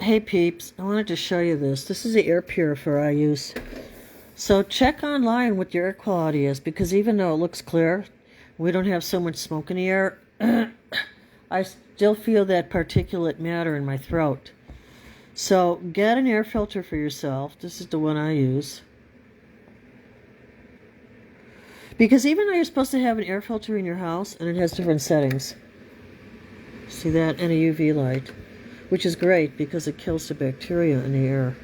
Hey peeps, I wanted to show you this. This is the air purifier I use. So check online what your air quality is, because even though it looks clear, we don't have so much smoke in the air, I still feel that particulate matter in my throat. So get an air filter for yourself. This is the one I use. Because even though you're supposed to have an air filter in your house, and it has different settings. See that? And a UV light. Which is great because it kills the bacteria in the air.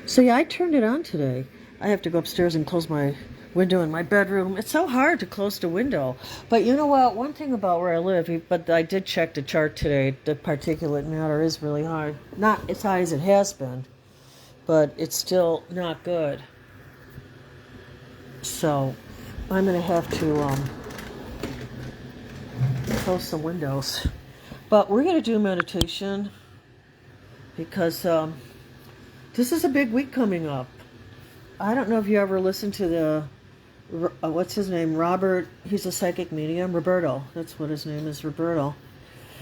So yeah, I turned it on today. I have to go upstairs and close my window in my bedroom. It's so hard to close the window. But you know what? One thing about where I live, but I did check the chart today, the particulate matter is really high. Not as high as it has been, but it's still not good. So I'm going to have to close some windows. But we're going to do meditation because this is a big week coming up. I don't know if you ever listened to the, what's his name, Robert, he's a psychic medium, Roberto, that's what his name is, Roberto.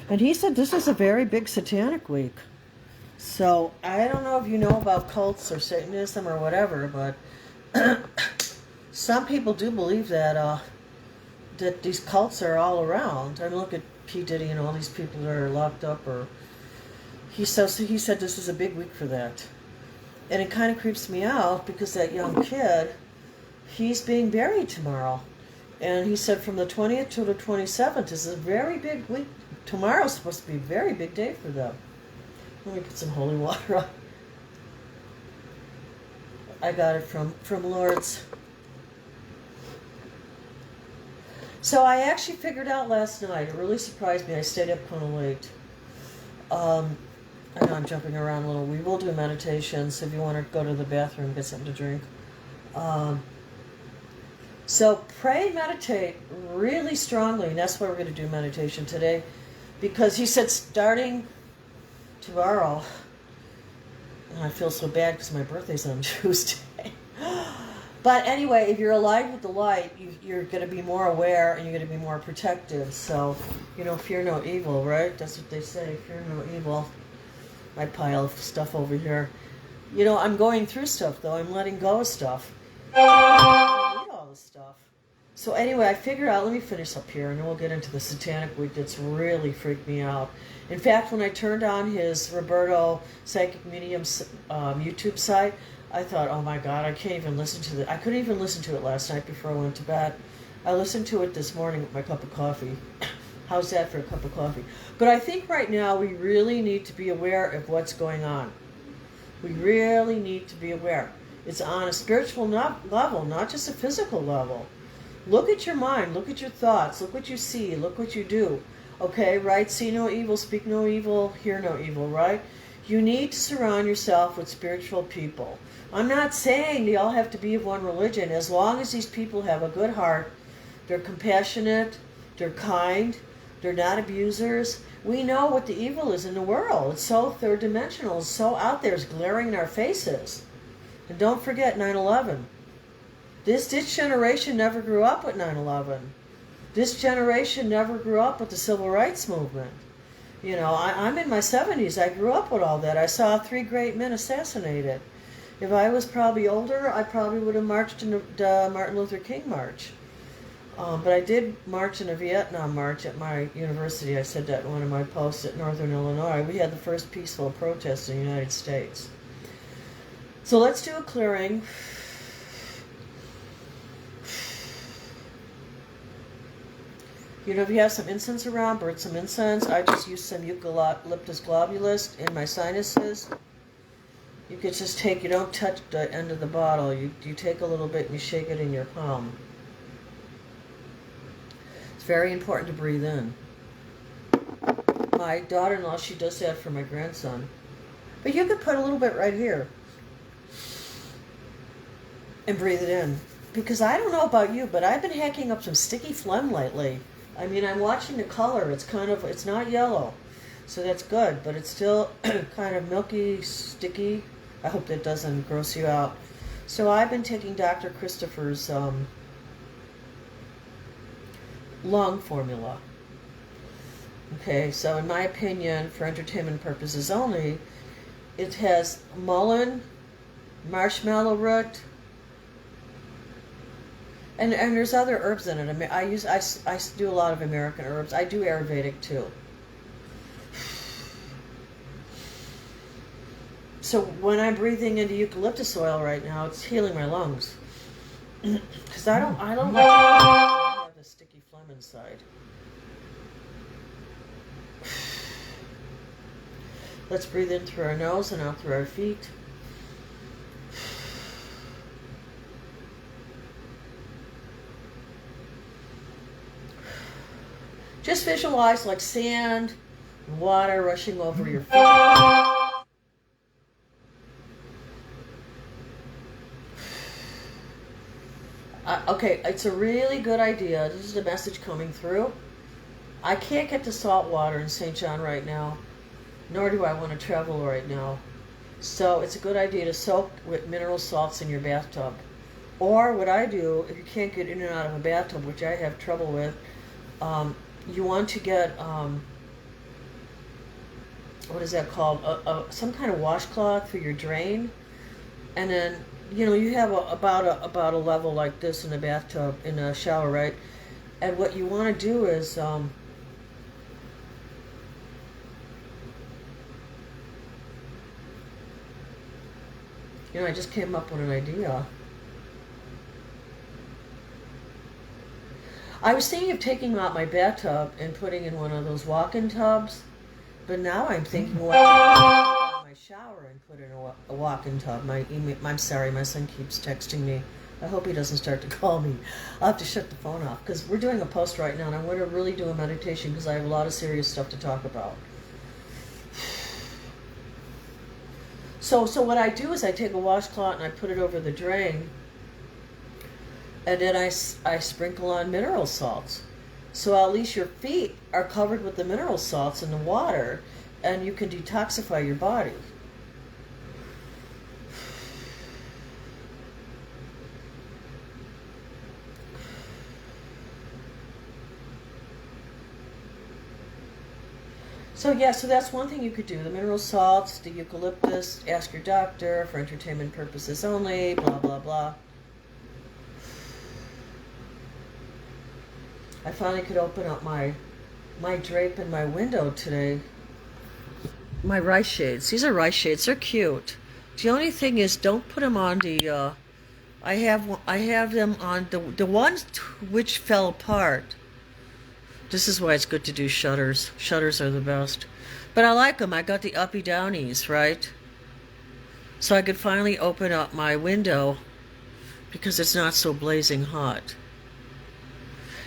And he said this is a very big satanic week. So I don't know if you know about cults or Satanism or whatever, but some people do believe that that these cults are all around. I mean, look at P. Diddy and all these people that are locked up, or he said this is a big week for that. And it kind of creeps me out because that young kid, he's being buried tomorrow. And he said from the 20th to the 27th is a very big week. Tomorrow's supposed to be a very big day for them. Let me put some holy water on. I got it from Lourdes. So I actually figured out last night, it really surprised me, I stayed up kind of late. I know I'm jumping around a little. We will do meditations if you want to go to the bathroom, get something to drink. So pray and meditate really strongly, and that's why we're going to do meditation today. Because he said starting tomorrow, and I feel so bad because my birthday's on Tuesday. But anyway, if you're aligned with the light, you're going to be more aware and you're going to be more protective. So, fear no evil, right? That's what they say, fear no evil. My pile of stuff over here. I'm going through stuff, though. I'm letting go of stuff. I don't need all this stuff. So anyway, I figure out, let me finish up here, and then we'll get into the satanic week that's really freaked me out. In fact, when I turned on his Roberto Psychic Medium's YouTube site, I thought, oh my God, I can't even listen to it. I couldn't even listen to it last night before I went to bed. I listened to it this morning with my cup of coffee. How's that for a cup of coffee? But I think right now we really need to be aware of what's going on. We really need to be aware. It's on a spiritual level, not just a physical level. Look at your mind, look at your thoughts, look what you see, look what you do. Okay, right? See no evil, speak no evil, hear no evil, right? You need to surround yourself with spiritual people. I'm not saying they all have to be of one religion. As long as these people have a good heart, they're compassionate, they're kind, they're not abusers. We know what the evil is in the world. It's so third dimensional, it's so out there, it's glaring in our faces. And don't forget 9/11. This generation never grew up with 9/11. This generation never grew up with the civil rights movement. I'm in my 70s. I grew up with all that. I saw 3 great men assassinated. If I was probably older, I probably would have marched in the Martin Luther King March. But I did march in a Vietnam March at my university. I said that in one of my posts at Northern Illinois. We had the first peaceful protest in the United States. So let's do a clearing. If you have some incense around, burn some incense. I just use some Eucalyptus globulus in my sinuses. You could just you don't touch the end of the bottle. You take a little bit and you shake it in your palm. It's very important to breathe in. My daughter-in-law, she does that for my grandson. But you could put a little bit right here and breathe it in. Because I don't know about you, but I've been hacking up some sticky phlegm lately. I mean, I'm watching the color. It's not yellow. So that's good, but it's still kind of milky, sticky. I hope that doesn't gross you out. So I've been taking Dr. Christopher's lung formula. Okay, so in my opinion, for entertainment purposes only, it has mullein, marshmallow root, and there's other herbs in it. I mean, I do a lot of American herbs. I do Ayurvedic too. So when I'm breathing into eucalyptus oil right now, it's healing my lungs. Because I don't like to have a sticky phlegm inside. Let's breathe in through our nose and out through our feet. Just visualize like sand and water rushing over your feet. Okay, it's a really good idea. This is the message coming through. I can't get to salt water in St. John right now, nor do I want to travel right now. So it's a good idea to soak with mineral salts in your bathtub. Or what I do, if you can't get in and out of a bathtub, which I have trouble with, you want to get, what is that called? Some kind of washcloth for your drain. And then, you know, you have about a level like this in the bathtub, in a shower, right? And what you want to do is, you know, I just came up with an idea. I was thinking of taking out my bathtub and putting in one of those walk-in tubs, but now I'm thinking, well, I'll take my shower and put in a walk-in tub. I'm sorry, my son keeps texting me. I hope he doesn't start to call me. I'll have to shut the phone off because we're doing a post right now and I'm going to really do a meditation because I have a lot of serious stuff to talk about. So what I do is I take a washcloth and I put it over the drain, and then I sprinkle on mineral salts. So at least your feet are covered with the mineral salts in the water, and you can detoxify your body. So yeah, so that's one thing you could do. The mineral salts, the eucalyptus, ask your doctor for entertainment purposes only, blah, blah, blah. I finally could open up my drape in my window today. My rice shades. These are rice shades. They're cute. The only thing is, don't put them on the, I have them on the ones which fell apart. This is why it's good to do shutters. Shutters are the best. But I like them. I got the uppy downies, right? So I could finally open up my window because it's not so blazing hot.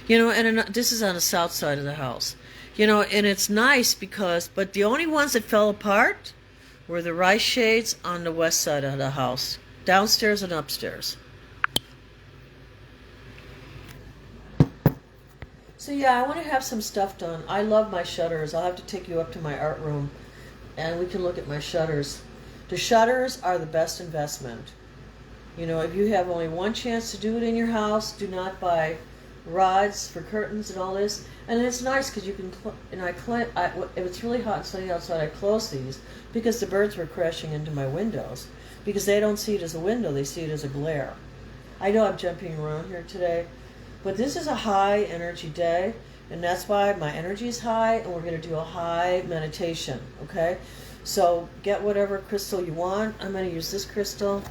You know, and this is on the south side of the house. You know, and it's nice because, but the only ones that fell apart were the rice shades on the west side of the house. Downstairs and upstairs. So yeah, I want to have some stuff done. I love my shutters. I'll have to take you up to my art room and we can look at my shutters. The shutters are the best investment. You know, if you have only one chance to do it in your house, do not buy rods for curtains and all this. And it's nice because you can, if it's really hot and sunny outside, I close these because the birds were crashing into my windows because they don't see it as a window, they see it as a glare. I know I'm jumping around here today, but this is a high energy day, and that's why my energy is high, and we're going to do a high meditation, okay? So get whatever crystal you want. I'm going to use this crystal.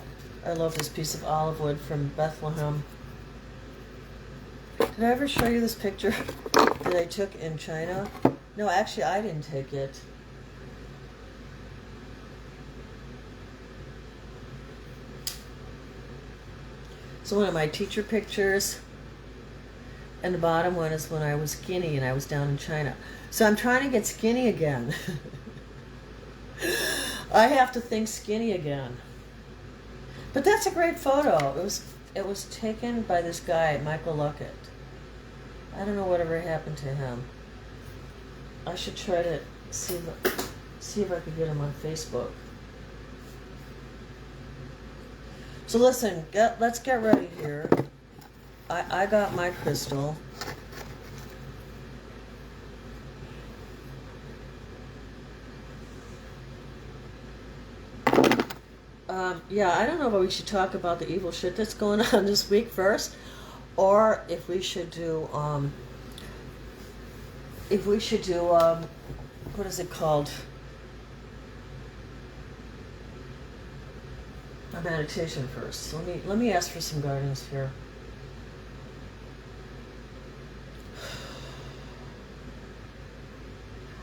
I love this piece of olive wood from Bethlehem. Did I ever show you this picture that I took in China? No, actually, I didn't take it. It's one of my teacher pictures. And the bottom one is when I was skinny and I was down in China. So I'm trying to get skinny again. I have to think skinny again. But that's a great photo. It was taken by this guy, Michael Luckett. I don't know whatever happened to him. I should try to see if I could get him on Facebook. So listen, let's get ready here. I got my crystal. Yeah, I don't know if we should talk about the evil shit that's going on this week first, or if we should do, what is it called? A meditation first. So let me ask for some guidance here.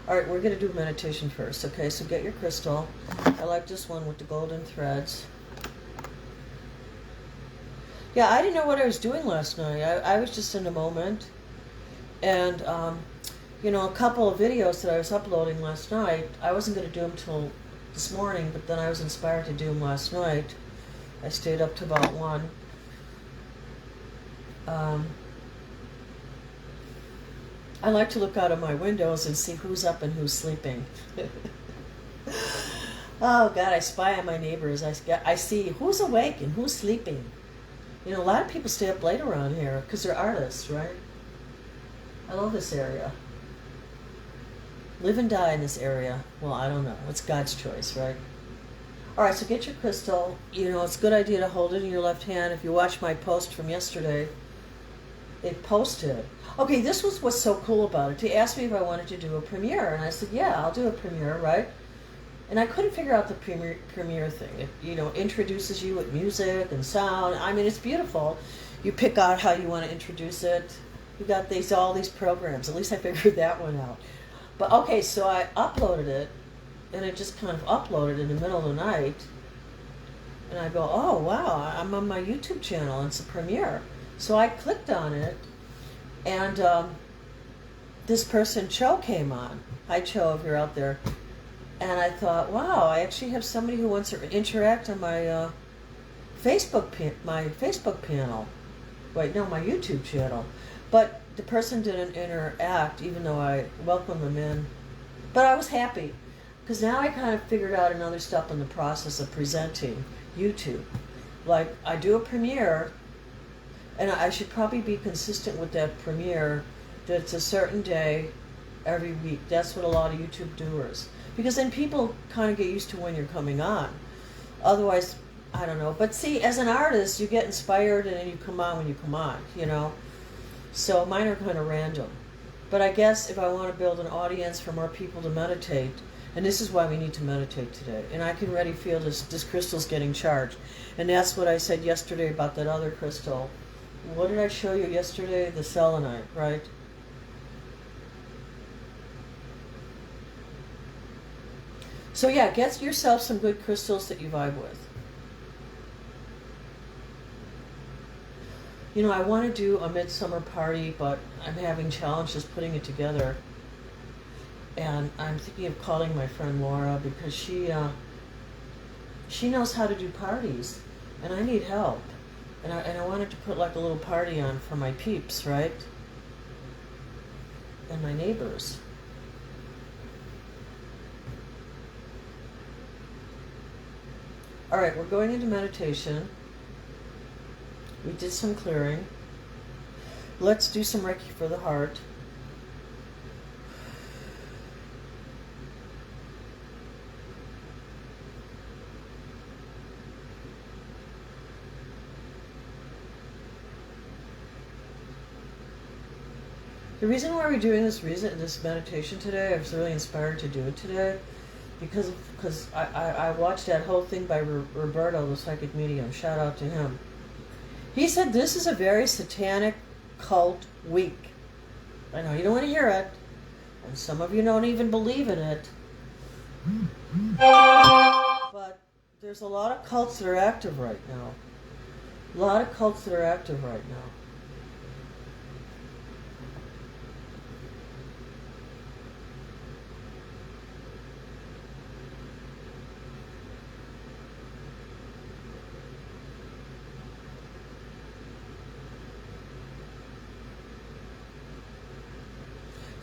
All right, we're going to do meditation first. Okay, so get your crystal. I like this one with the golden threads. Yeah, I didn't know what I was doing last night. I was just in the moment. And, a couple of videos that I was uploading last night, I wasn't going to do them till this morning, but then I was inspired to do them last night. I stayed up to about 1. I like to look out of my windows and see who's up and who's sleeping. Oh, God, I spy on my neighbors. I see who's awake and who's sleeping. A lot of people stay up late around here because they're artists, right? I love this area. Live and die in this area. Well, I don't know. It's God's choice, right? All right, so get your crystal. It's a good idea to hold it in your left hand. If you watch my post from yesterday, it posted. Okay, this was what's so cool about it. He asked me if I wanted to do a premiere, and I said, yeah, I'll do a premiere, right? And I couldn't figure out the premiere thing. It, introduces you with music and sound. I mean, it's beautiful. You pick out how you want to introduce it. You got all these programs. At least I figured that one out. But okay, so I uploaded it, and it just kind of uploaded in the middle of the night. And I go, oh, wow, I'm on my YouTube channel, and it's a premiere. So I clicked on it, and this person, Cho, came on. Hi, Cho, if you're out there. And I thought, wow, I actually have somebody who wants to interact on my Facebook panel. Wait, no, my YouTube channel. But the person didn't interact, even though I welcomed them in. But I was happy, because now I kind of figured out another step in the process of presenting YouTube. Like, I do a premiere, and I should probably be consistent with that premiere, that it's a certain day every week. That's what a lot of YouTube doers. Because then people kind of get used to when you're coming on. Otherwise, I don't know. But see, as an artist, you get inspired and then you come on when you come on, So mine are kind of random. But I guess if I want to build an audience for more people to meditate, and this is why we need to meditate today, and I can already feel this crystal's getting charged. And that's what I said yesterday about that other crystal. What did I show you yesterday? The selenite, right? So yeah, get yourself some good crystals that you vibe with. I want to do a midsummer party, but I'm having challenges putting it together. And I'm thinking of calling my friend Laura, because she knows how to do parties, and I need help. And I wanted to put like a little party on for my peeps, right? And my neighbors. All right, we're going into meditation. We did some clearing. Let's do some Reiki for the heart. The reason why we're doing this meditation today, I was really inspired to do it today, because I watched that whole thing by Roberto, the psychic medium. Shout out to him. He said this is a very satanic cult week. I know you don't want to hear it, and some of you don't even believe in it. But there's a lot of cults that are active right now. A lot of cults that are active right now.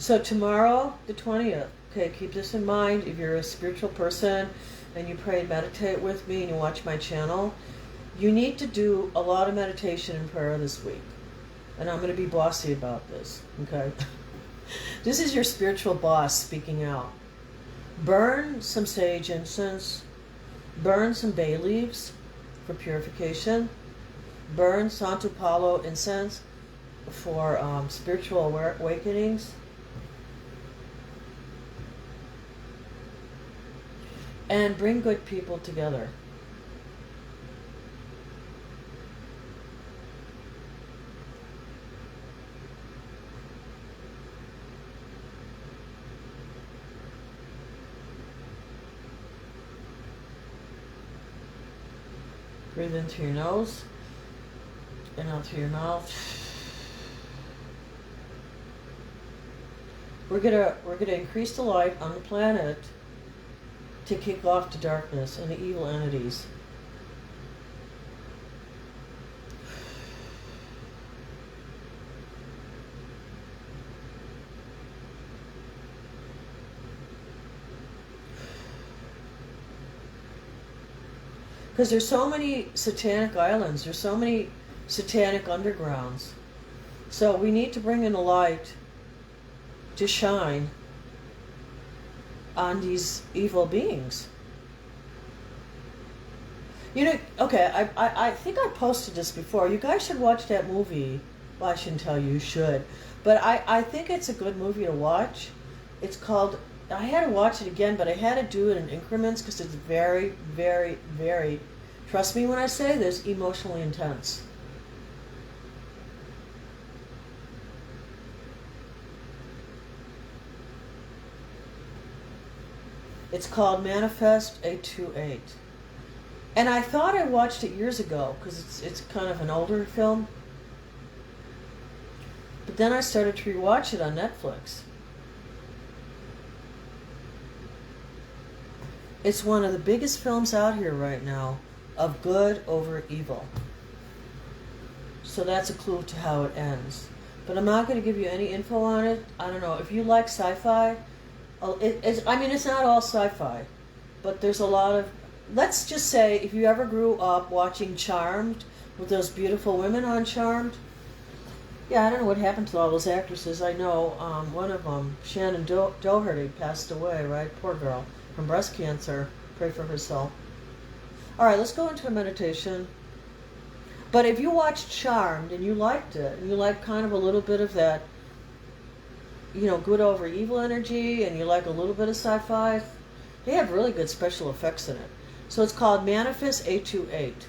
So tomorrow, the 20th, okay, keep this in mind. If you're a spiritual person and you pray and meditate with me and you watch my channel, you need to do a lot of meditation and prayer this week. And I'm going to be bossy about this, okay? This is your spiritual boss speaking out. Burn some sage incense. burn some bay leaves for purification, burn Santo Palo incense for spiritual awakenings, and bring good people together. Breathe in through your nose and out through your mouth. We're gonna increase the light on the planet to kick off the darkness and the evil entities. Because there's so many satanic islands, there's so many satanic undergrounds. So we need to bring in a light to shine on these evil beings. You know, okay, I think I posted this before. You guys should watch that movie. Well, I shouldn't tell you, you should. But I think it's a good movie to watch. It's called, I had to watch it again, but I had to do it in increments because it's very, very, very, trust me when I say this, emotionally intense. It's called Manifest 828. And I thought I watched it years ago because it's kind of an older film. But then I started to rewatch it on Netflix. It's one of the biggest films out here right now of good over evil. So that's a clue to how it ends. But I'm not going to give you any info on it. I don't know. If you like sci-fi, it's not all sci-fi, but there's a lot of, let's just say, if you ever grew up watching Charmed, with those beautiful women on Charmed, yeah, I don't know what happened to all those actresses. I know one of them, Shannon Doherty, passed away, right? Poor girl, from breast cancer. Pray for her soul. All right, let's go into a meditation. But if you watched Charmed and you liked it, and you like kind of a little bit of that, you know, good over evil energy, and you like a little bit of sci-fi, they have really good special effects in it. So it's called Manifest 828.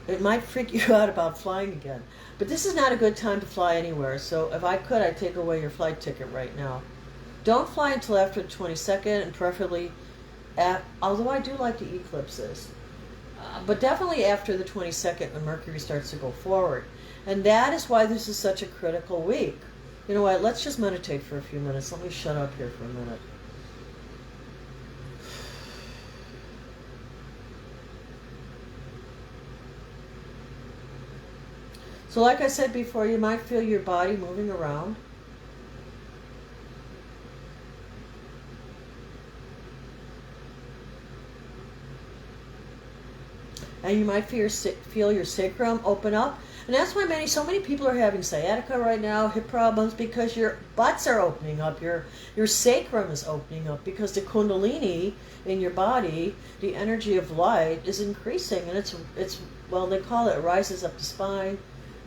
It might freak you out about flying again, but this is not a good time to fly anywhere. So if I could, I'd take away your flight ticket right now. Don't fly until after the 22nd, and preferably, although I do like the eclipses, but definitely after the 22nd when Mercury starts to go forward. And that is why this is such a critical week. You know what, let's just meditate for a few minutes. Let me shut up here for a minute. So like I said before, you might feel your body moving around. And you might feel your sacrum open up. And that's why so many people are having sciatica right now, hip problems, because your butts are opening up, your sacrum is opening up, because the kundalini in your body, the energy of light, is increasing, and it's well, they call it rises up the spine.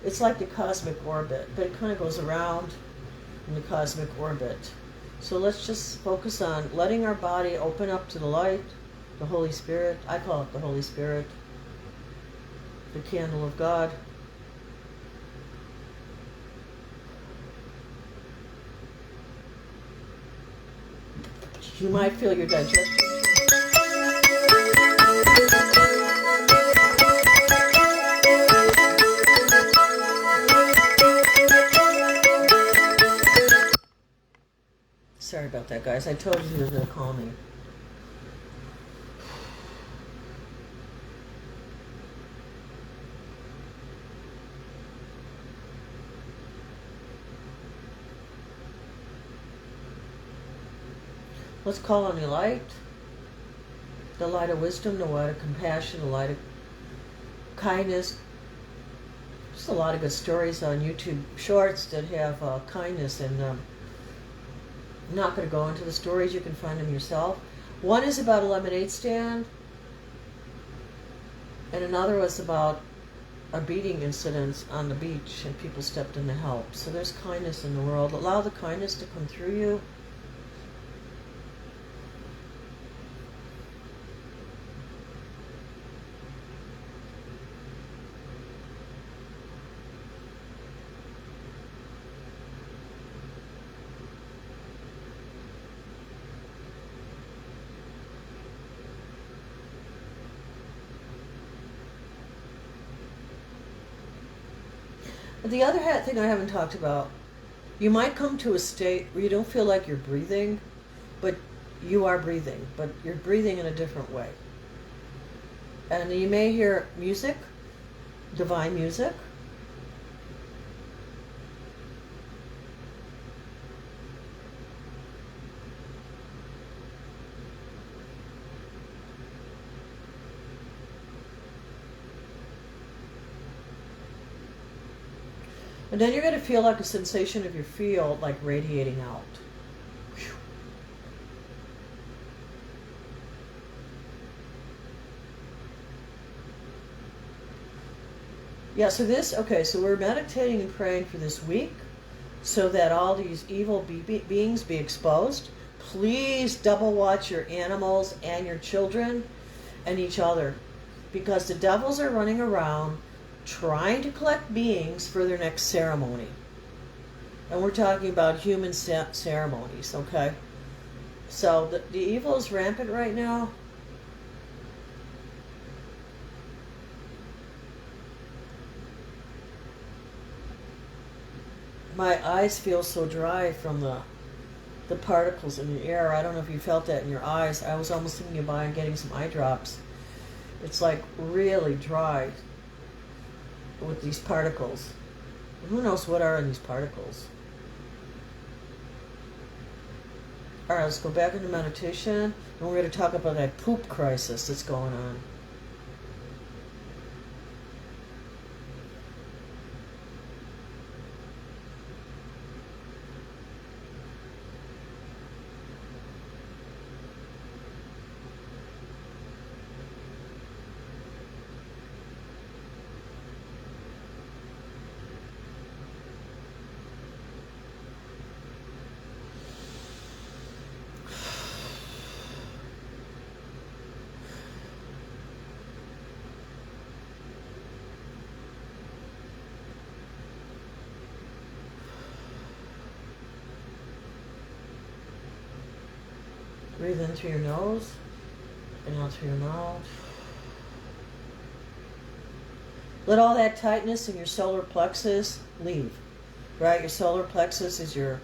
It's like the cosmic orbit, but it kind of goes around in the cosmic orbit. So let's just focus on letting our body open up to the light, the Holy Spirit. I call it the Holy Spirit, the candle of God. You might feel your digestion. Sorry about that, guys. I told you he was going to call me. Let's call on the light of wisdom, the light of compassion, the light of kindness. Just a lot of good stories on YouTube Shorts that have kindness, and I'm not going to go into the stories. You can find them yourself. One is about a lemonade stand, and another was about a beating incident on the beach and people stepped in to help. So there's kindness in the world. Allow the kindness to come through you. The other thing I haven't talked about, you might come to a state where you don't feel like you're breathing, but you are breathing, but you're breathing in a different way. And you may hear music, divine music. And then you're going to feel like a sensation of your field like radiating out. Whew. Yeah, so we're meditating and praying for this week so that all these evil beings be exposed. Please double watch your animals and your children and each other, because the devils are running around trying to collect beings for their next ceremony. And we're talking about human ceremonies, okay? So the evil is rampant right now. My eyes feel so dry from the particles in the air. I don't know if you felt that in your eyes. I was almost thinking about getting some eye drops. It's like really dry with these particles. Who knows what are in these particles? All right, let's go back into meditation, and we're going to talk about that poop crisis that's going on. Breathe in through your nose and out through your mouth. Let all that tightness in your solar plexus leave. Right? Your solar plexus is your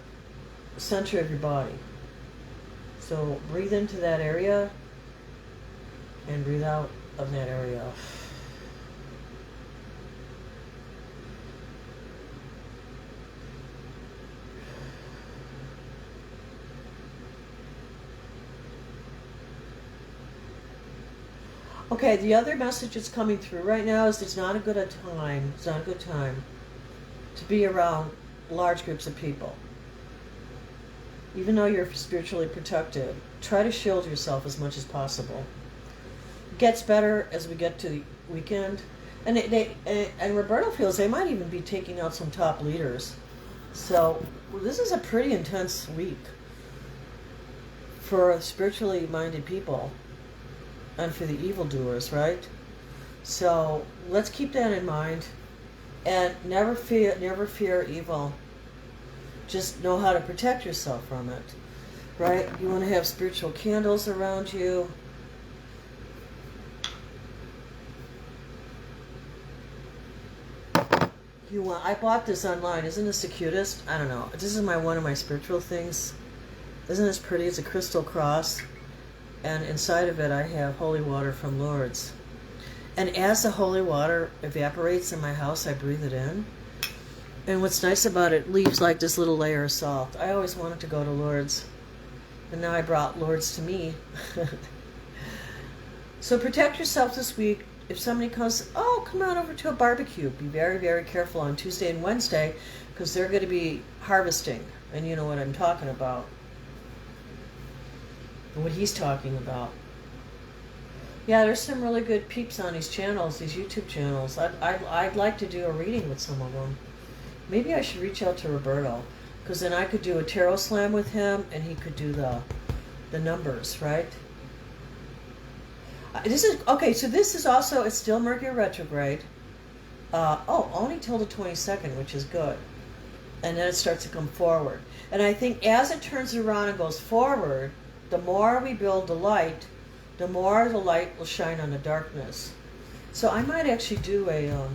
center of your body. So breathe into that area and breathe out of that area. Okay, the other message that's coming through right now is it's not a good time. It's not a good time to be around large groups of people. Even though you're spiritually protected, try to shield yourself as much as possible. It gets better as we get to the weekend. And Roberto feels they might even be taking out some top leaders. So this is a pretty intense week for spiritually minded people. And for the evildoers, right? So let's keep that in mind, and never fear evil. Just know how to protect yourself from it, right? You want to have spiritual candles around you. I bought this online. Isn't this the cutest? I don't know. This is one of my spiritual things. Isn't this pretty? It's a crystal cross. And inside of it, I have holy water from Lourdes. And as the holy water evaporates in my house, I breathe it in. And what's nice about it, leaves like this little layer of salt. I always wanted to go to Lourdes. And now I brought Lourdes to me. So protect yourself this week. If somebody comes, come on over to a barbecue. Be very, very careful on Tuesday and Wednesday, because they're going to be harvesting. And you know what I'm talking about. and what he's talking about. Yeah, there's some really good peeps on these channels, these YouTube channels. I'd like to do a reading with some of them. Maybe I should reach out to Roberto, because then I could do a tarot slam with him, and he could do the numbers, right? This is okay. So this is also, it's still Mercury retrograde. Only till the 22nd, which is good, and then it starts to come forward. And I think as it turns around and goes forward, the more we build the light, the more the light will shine on the darkness. So I might actually do a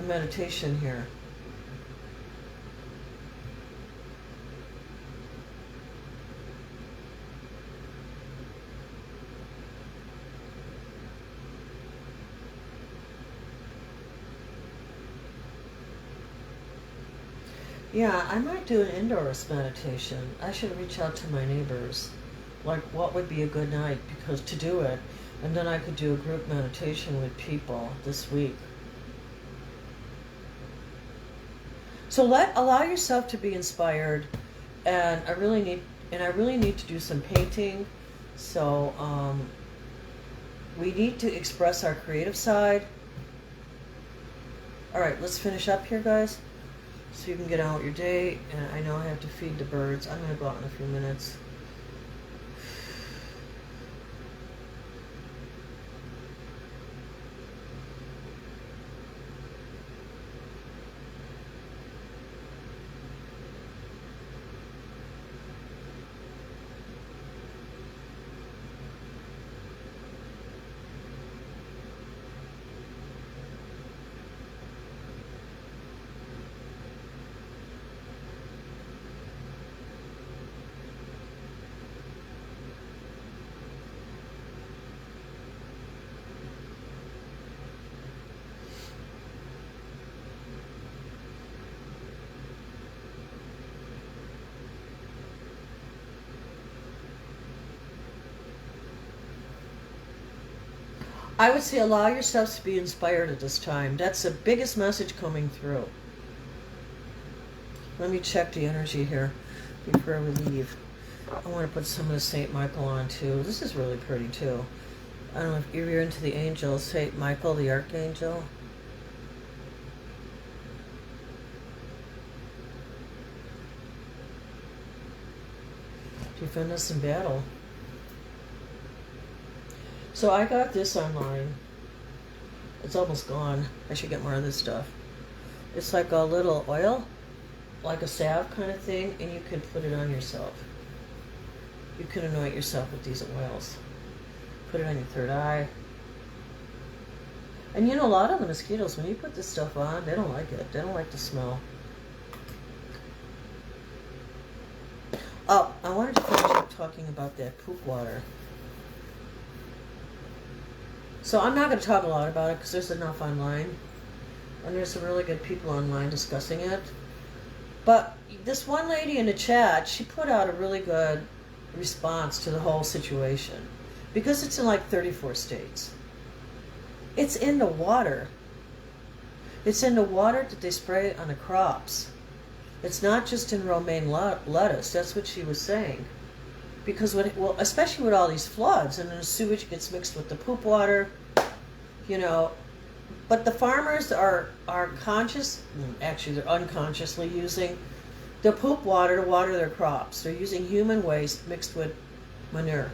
meditation here. Yeah, I might do an indoors meditation. I should reach out to my neighbors. Like, what would be a good night because to do it, and then I could do a group meditation with people this week. So allow yourself to be inspired, and I really need to do some painting. So we need to express our creative side. All right, let's finish up here, guys, so you can get on with your day. And I know I have to feed the birds. I'm going to go out in a few minutes. I would say allow yourselves to be inspired at this time. That's the biggest message coming through. Let me check the energy here before we leave. I want to put some of the St. Michael on too. This is really pretty too. I don't know if you're into the angels, St. Michael, the Archangel. Defend us in battle. So I got this online. It's almost gone. I should get more of this stuff. It's like a little oil, like a salve kind of thing, and you can put it on yourself. You can anoint yourself with these oils. Put it on your third eye. And you know, a lot of the mosquitoes, when you put this stuff on, they don't like it. They don't like the smell. Oh, I wanted to finish up talking about that poop water. So I'm not going to talk a lot about it because there's enough online. And there's some really good people online discussing it. But this one lady in the chat, she put out a really good response to the whole situation. Because it's in like 34 states. It's in the water. It's in the water that they spray on the crops. It's not just in romaine lettuce. That's what she was saying. Because especially with all these floods, and then the sewage gets mixed with the poop water, you know. But the farmers are conscious, actually they're unconsciously using the poop water to water their crops. They're using human waste mixed with manure,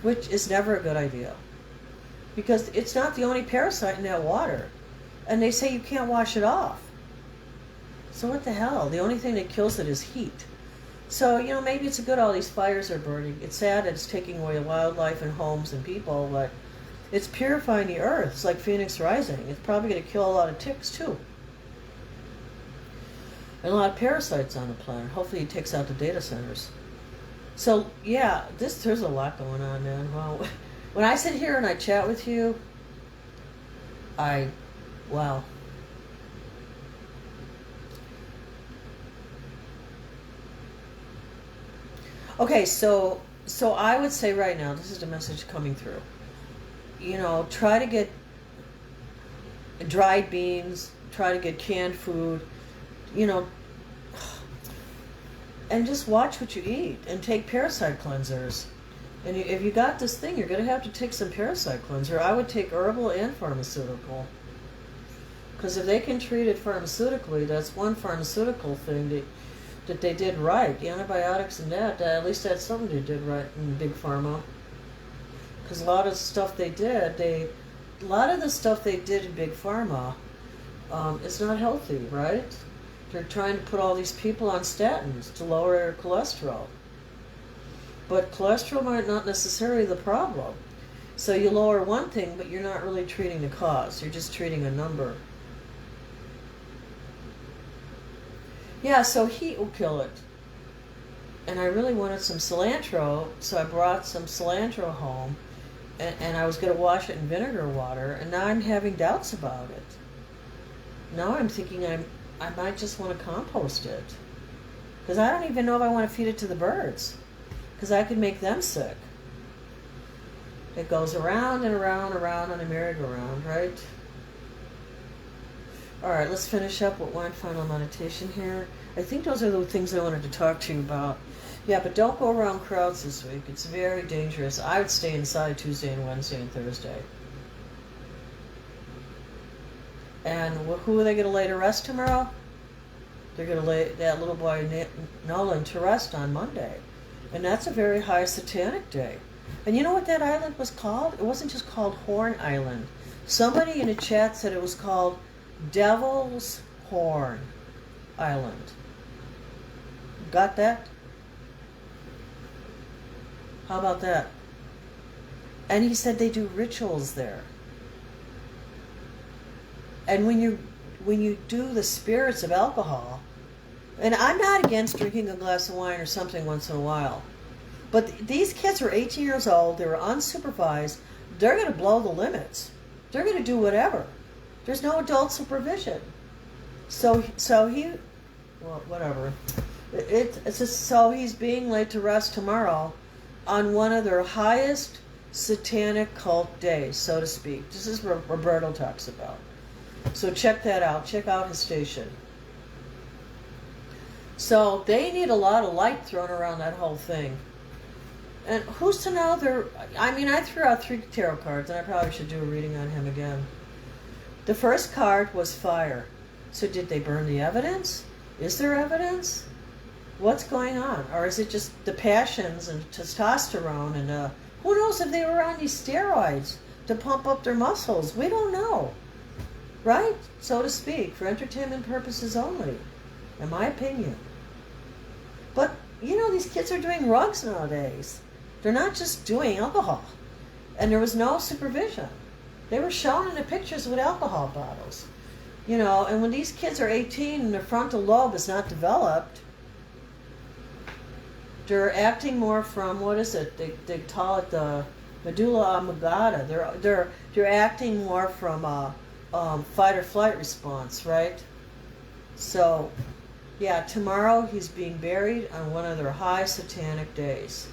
which is never a good idea. Because it's not the only parasite in that water. And they say you can't wash it off. So what the hell? The only thing that kills it is heat. So, you know, maybe it's a good all these fires are burning. It's sad that it's taking away wildlife and homes and people, but it's purifying the earth. It's like Phoenix Rising. It's probably going to kill a lot of ticks, too. And a lot of parasites on the planet. Hopefully it takes out the data centers. So, yeah, there's a lot going on, man. Well, when I sit here and I chat with you, wow. Okay, so I would say right now, this is the message coming through. You know, try to get dried beans, try to get canned food. You know, And just watch what you eat and take parasite cleansers. And if you got this thing, you're going to have to take some parasite cleanser. I would take herbal and pharmaceutical. Because if they can treat it pharmaceutically, that's one pharmaceutical thing that they did right. The antibiotics and that, at least that's something they did right in Big Pharma. Because a lot of the stuff they did in Big Pharma is not healthy, right? They're trying to put all these people on statins to lower their cholesterol. But cholesterol might not necessarily be the problem. So you lower one thing, but you're not really treating the cause. You're just treating a number. Yeah, so heat will kill it. And I really wanted some cilantro, so I brought some cilantro home, and I was going to wash it in vinegar water, and now I'm having doubts about it. Now I'm thinking I might just want to compost it. Because I don't even know if I want to feed it to the birds. Because I could make them sick. It goes around and around and around on a merry-go-round, right? Alright, let's finish up with one final meditation here. I think those are the things I wanted to talk to you about. Yeah, but don't go around crowds this week. It's very dangerous. I would stay inside Tuesday and Wednesday and Thursday. And who are they going to lay to rest tomorrow? They're going to lay that little boy Nolan to rest on Monday. And that's a very high satanic day. And you know what that island was called? It wasn't just called Horn Island. Somebody in the chat said it was called Devil's Horn Island. Got that? How about that? And he said they do rituals there. And when you do the spirits of alcohol, and I'm not against drinking a glass of wine or something once in a while, but these kids are 18 years old, they were unsupervised, they're going to blow the limits. They're going to do whatever. There's no adult supervision. So he, well, whatever. It's just, so he's being laid to rest tomorrow on one of their highest satanic cult days, so to speak. This is what Roberto talks about. So check that out. Check out his station. So they need a lot of light thrown around that whole thing. And who's to know I threw out 3 tarot cards, and I probably should do a reading on him again. The first card was fire. So did they burn the evidence? Is there evidence? What's going on? Or is it just the passions and testosterone and who knows if they were on these steroids to pump up their muscles? We don't know. Right? So to speak, for entertainment purposes only, in my opinion. But, these kids are doing drugs nowadays. They're not just doing alcohol. And there was no supervision. They were shown in the pictures with alcohol bottles. And when these kids are 18 and their frontal lobe is not developed, they're acting more from, what is it? They call it the medulla oblongata. They're acting more from fight or flight response, right? So, yeah, tomorrow he's being buried on one of their high satanic days.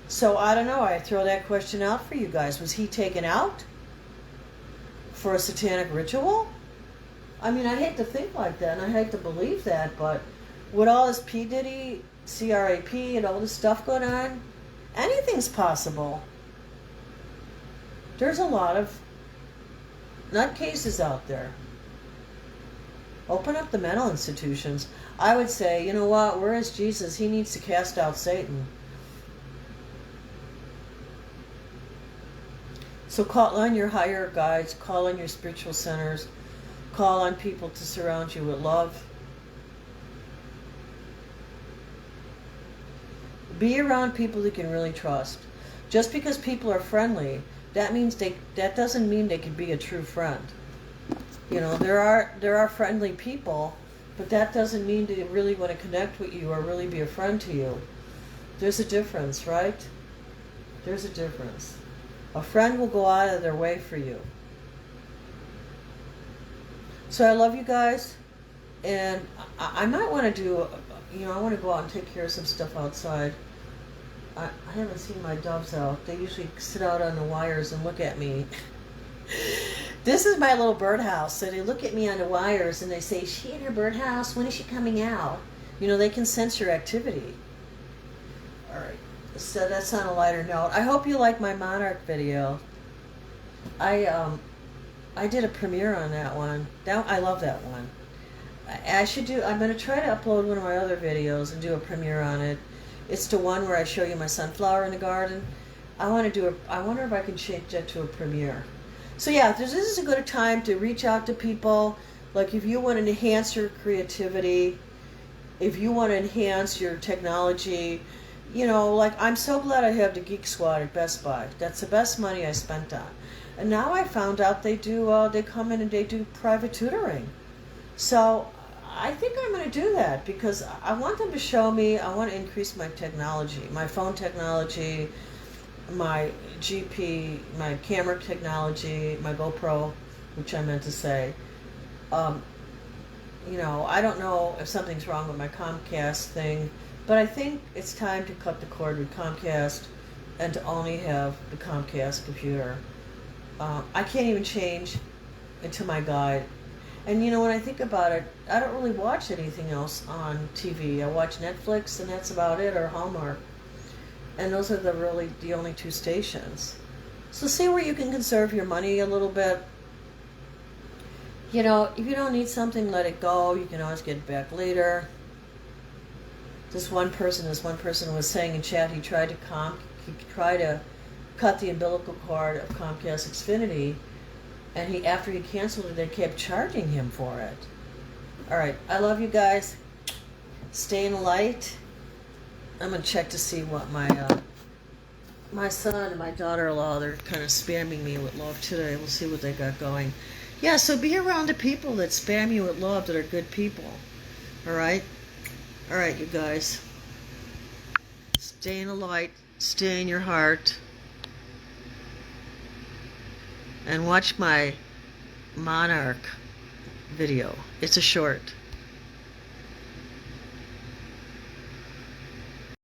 So, I don't know, I throw that question out for you guys. Was he taken out for a satanic ritual? I mean, I hate to think like that, and I hate to believe that, but with all this P. Diddy, CRAP, and all this stuff going on, anything's possible. There's a lot of nutcases out there. Open up the mental institutions. I would say, you know what, where is Jesus? He needs to cast out Satan. So call on your higher guides, call on your spiritual centers, call on people to surround you with love. Be around people you can really trust. Just because people are friendly, that doesn't mean they can be a true friend. There are friendly people, but that doesn't mean they really want to connect with you or really be a friend to you. There's a difference, right? There's a difference. A friend will go out of their way for you. So I love you guys, and I might want to do, I want to go out and take care of some stuff outside. I haven't seen my doves out. They usually sit out on the wires and look at me. This is my little birdhouse. So they look at me on the wires and they say, is she in her birdhouse? When is she coming out? You know, they can sense your activity. All right. So that's on a lighter note. I hope you like my monarch video. I did a premiere on that one. I love that one. I'm going to try to upload one of my other videos and do a premiere on it. It's the one where I show you my sunflower in the garden. I wonder if I can change that to a premiere. So yeah, this is a good time to reach out to people. Like if you want to enhance your creativity, if you want to enhance your technology, you know, like I'm so glad I have the Geek Squad at Best Buy. That's the best money I spent on. And now I found out they come in and they do private tutoring. So I think I'm going to do that because I want them to show me, I want to increase my technology, my phone technology, my GP, my camera technology, my GoPro, which I meant to say. You know, I don't know if something's wrong with my Comcast thing, but I think it's time to cut the cord with Comcast and to only have the Comcast computer. I can't even change into my guide. And you know, when I think about it, I don't really watch anything else on TV. I watch Netflix and that's about it, or Hallmark. And those are the only two stations. So see where you can conserve your money a little bit. You know, if you don't need something, let it go. You can always get it back later. This one person was saying in chat, he tried to cut the umbilical cord of Comcast Xfinity, and after he canceled it, they kept charging him for it. All right, I love you guys. Stay in the light. I'm gonna check to see what my son and my daughter-in-law, they're kind of spamming me with love today. We'll see what they got going. Yeah, so be around the people that spam you with love, that are good people. All right, you guys. Stay in the light. Stay in your heart. And watch my monarch video. It's a short.